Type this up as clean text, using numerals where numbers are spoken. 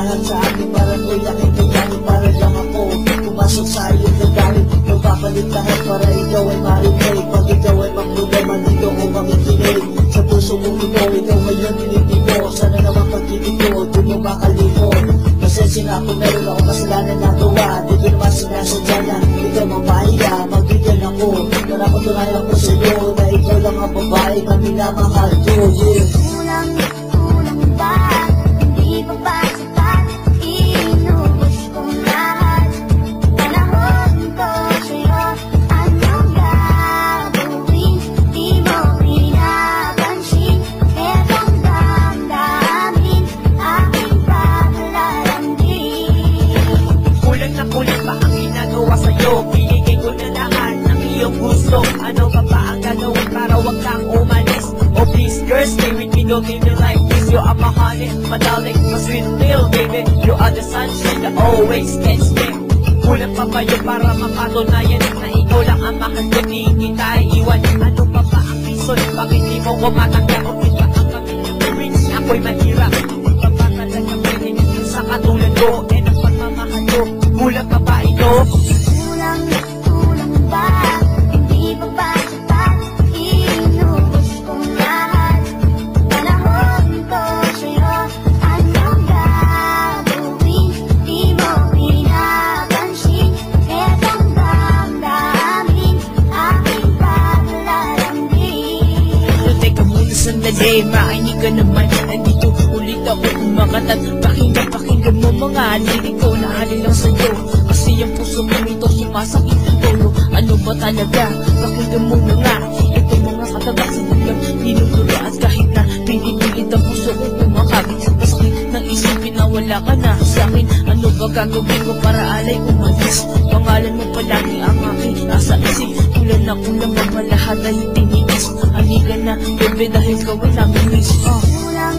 lahat sa akin parang ko'y laking kanyari. Para lang ako pumasok sa iyong gagalit. Magpapalit lahat para ikaw ay marinig. Pag ikaw ay magproblema dito ko makikinig. Sa puso kong ikaw ngayon pinipin mo. Sana naman pag-ibig ko di mo makalimot. Pasensya na kung meron ako kasalanan na gawa. Di ko naman sinasadya na ikaw mapahiya. Magbigyan ako para patunayan ko sa'yo na ikaw lang ang babae na minamahal ko. Kulang ba? Hindi pa ba sapat? Inubos kong lahat. Panahon ko sa'yo. Anong gagawin? Di mo pinapansin. Etong damdamin aking paglalambing. Kulang na kulang pa ang ginagawa sa'yo. Binigay ko na lahat ng iyong gusto. Ano pa ba ang gagawin para wag kang umalis? Oh please girl, stay with me, don't leave me like this. You are my honey, my darling, my sweet little baby. You are the sunshine that always gets me. Kulang pa ba yun para mapatunayan na ikaw lang ang mahal ko, di kita iwan? Ano pa ba ang reason? Bakit di mo ko matanggap? Kung di ba ang kami rich, ako'y mahirap. Kung pa ba talaga pwede sa katulad ko? Eh ang pagmamahal ko, kulang pa ba ito? Kulang ba? Hindi pa ba sapat? Inubos kong lahat. Panahon ko sa'yo. Anong gagawin? Di mo pinapansin. Etong damdamin aking paglalambing. Teka muna sandali, makinig ka naman. Nandito ulit ako kumakatat. Pakinggan mo mga lirik ko na alin lang sa'yo. Kasi ang puso mo nito sumasakit ng tolo. Ano ba talaga? Pakinggan mo na nga. Ito mga katatak sa dulang tinuturo. At kahit na pinipilit ang puso ko kumakabit. Masakit ng isipin na wala ka na sa'kin. Ano ba gagawin ko para alay umalis? Pangalan mo palagi ang aking nasa isip. Kulang na kulang ang malahat ay tiniis. Halika na, bebe, dahil gawin namin miss. Kulang